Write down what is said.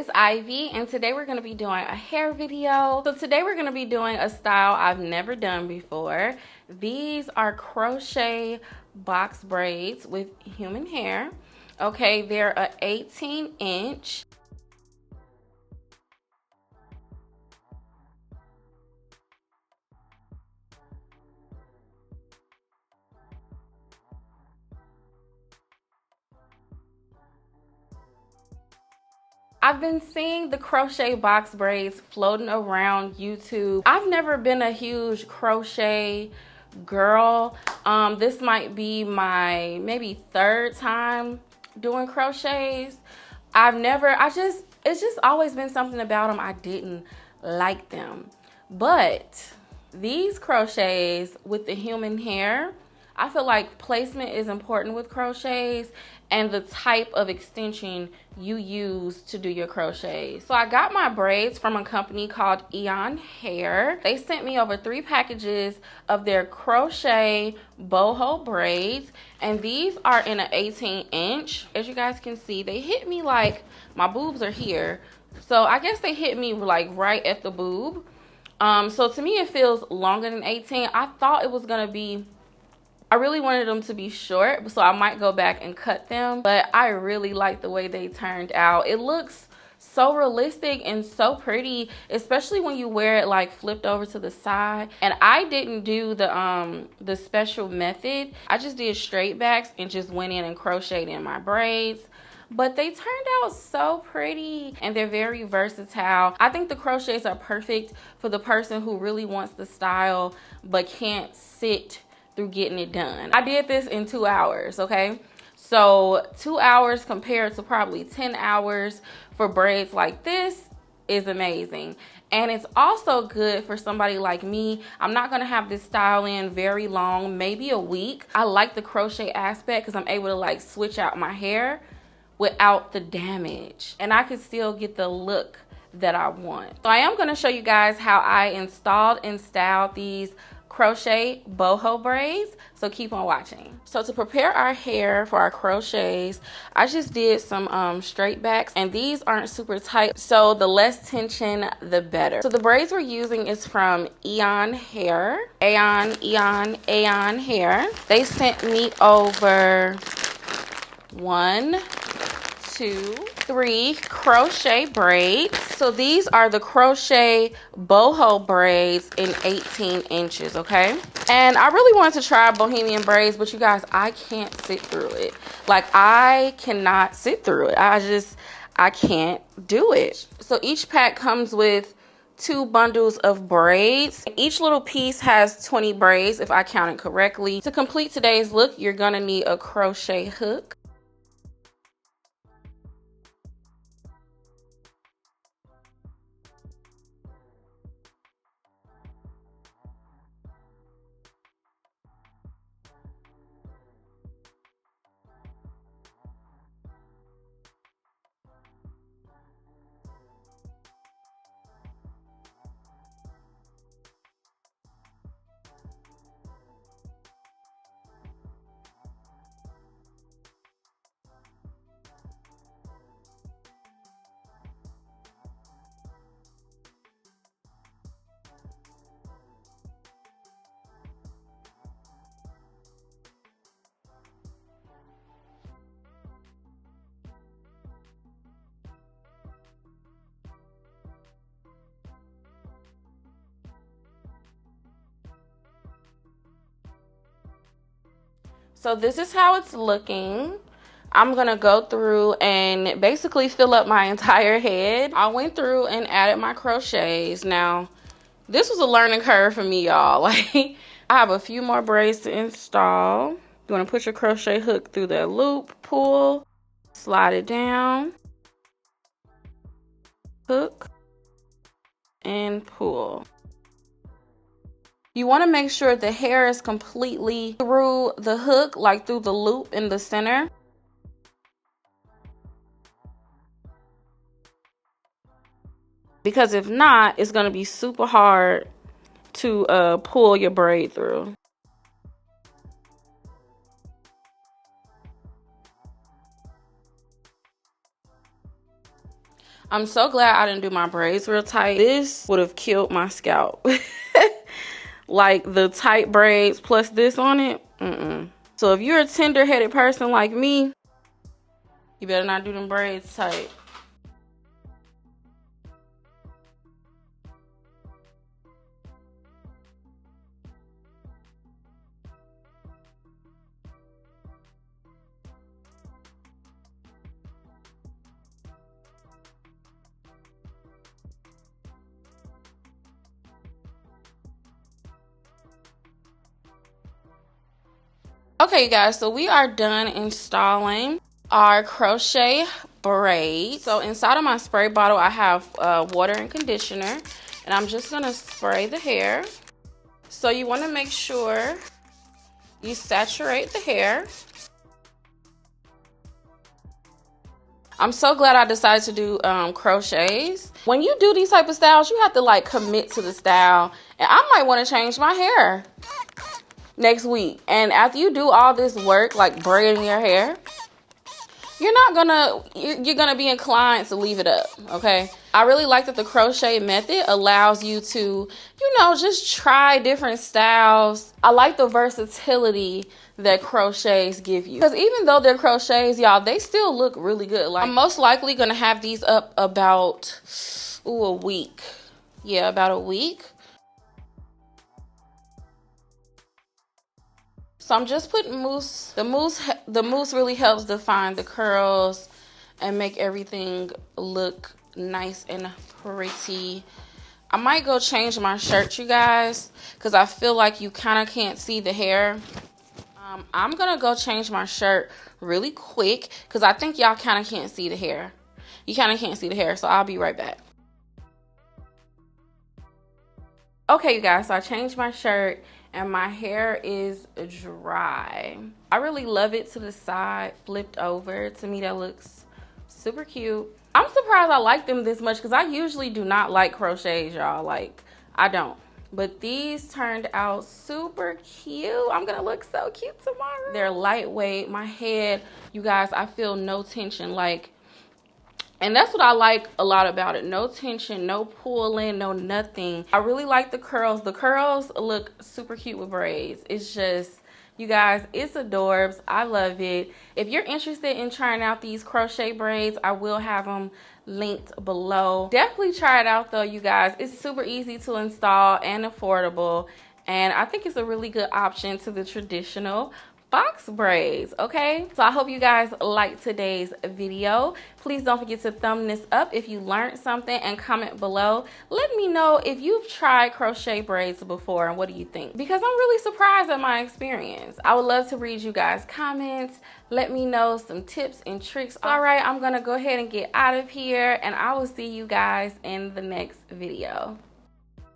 it's Ivy, and today we're going to be doing a hair video. So today we're going to be doing a style I've never done before. These are crochet box braids with human hair. Okay, they're an 18-inch. I've been seeing the crochet box braids floating around YouTube. I've never been a huge crochet girl. This might be my maybe third time doing crochets. It's just always been something about them I didn't like them. But these crochets with the human hair, I feel like placement is important with crochets and the type of extension you use to do your crochets. So I got my braids from a company called Eayonhair. They sent me over 3 packages of their Crochet Boho braids, and these are in an 18-inch. As you guys can see, they hit me like, my boobs are here. So I guess they hit me like right at the boob. So to me, it feels longer than 18. I thought it was gonna be, I really wanted them to be short, so I might go back and cut them, but I really like the way they turned out. It looks so realistic and so pretty, especially when you wear it like flipped over to the side. And I didn't do the special method. I just did straight backs and just went in and crocheted in my braids. But they turned out so pretty and they're very versatile. I think the crochets are perfect for the person who really wants the style but can't sit through getting it done. I did this in 2 hours, okay? So 2 hours compared to probably 10 hours for braids like this is amazing. And it's also good for somebody like me. I'm not gonna have this style in very long, maybe a week. I like the crochet aspect because I'm able to like switch out my hair without the damage, and I can still get the look that I want. So I am gonna show you guys how I installed and styled these crochet boho braids, so keep on watching. So to prepare our hair for our crochets, I just did some straight backs, and these aren't super tight, so the less tension the better. So the braids we're using is from Eayonhair. Eayonhair. They sent me over 1, 2, 3 crochet braids. So these are the crochet boho braids in 18 inches, okay? And I really wanted to try bohemian braids, but you guys, I can't sit through it. Like, I cannot sit through it. I can't do it. So each pack comes with 2 bundles of braids. Each little piece has 20 braids if I counted correctly. To complete today's look, you're gonna need a crochet hook. So this is how it's looking. I'm gonna go through and basically fill up my entire head. I went through and added my crochets. Now, this was a learning curve for me, y'all. Like, I have a few more braids to install. You wanna put your crochet hook through the loop, pull, slide it down, hook, and pull. You want to make sure the hair is completely through the hook, like through the loop in the center. Because if not, it's going to be super hard to pull your braid through. I'm so glad I didn't do my braids real tight. This would have killed my scalp. Like the tight braids plus this on it. So if you're a tender-headed person like me, you better not do them braids tight. Okay, you guys, so we are done installing our crochet braids. So inside of my spray bottle, I have water and conditioner, and I'm just gonna spray the hair. So you wanna make sure you saturate the hair. I'm so glad I decided to do crochets. When you do these type of styles, you have to like commit to the style, and I might wanna change my hair next week. And after you do all this work like braiding your hair, you're gonna be inclined to leave it up. Okay, I really like that the crochet method allows you to, you know, just try different styles. I like the versatility that crochets give you, because even though they're crochets, y'all, they still look really good. Like, I'm most likely gonna have these up about a week. Yeah, about a week. So I'm just putting mousse. The mousse really helps define the curls and make everything look nice and pretty. I might go change my shirt, you guys, because I feel like you kind of can't see the hair. I'm gonna go change my shirt really quick because I think y'all kind of can't see the hair. You kind of can't see the hair, so I'll be right back. Okay, you guys, so I changed my shirt and my hair is dry. I really love it to the side, flipped over. To me, that looks super cute. I'm surprised I like them this much because I usually do not like crochets, y'all. Like, I don't. But these turned out super cute. I'm gonna look so cute tomorrow. They're lightweight. My head, you guys, I feel no tension. Like, and that's what I like a lot about it. No tension, no pulling, no nothing. I really like the curls. The curls look super cute with braids. It's just, you guys, it's adorbs. I love it. If you're interested in trying out these crochet braids, I will have them linked below. Definitely try it out though, you guys. It's super easy to install and affordable. And I think it's a really good option to the traditional box braids. Okay, so I hope you guys liked today's video. Please don't forget to thumb this up if you learned something, and comment below. Let me know if you've tried crochet braids before and what do you think, because I'm really surprised at my experience. I would love to read you guys' comments. Let me know some tips and tricks. All right, I'm gonna go ahead and get out of here, and I will see you guys in the next video.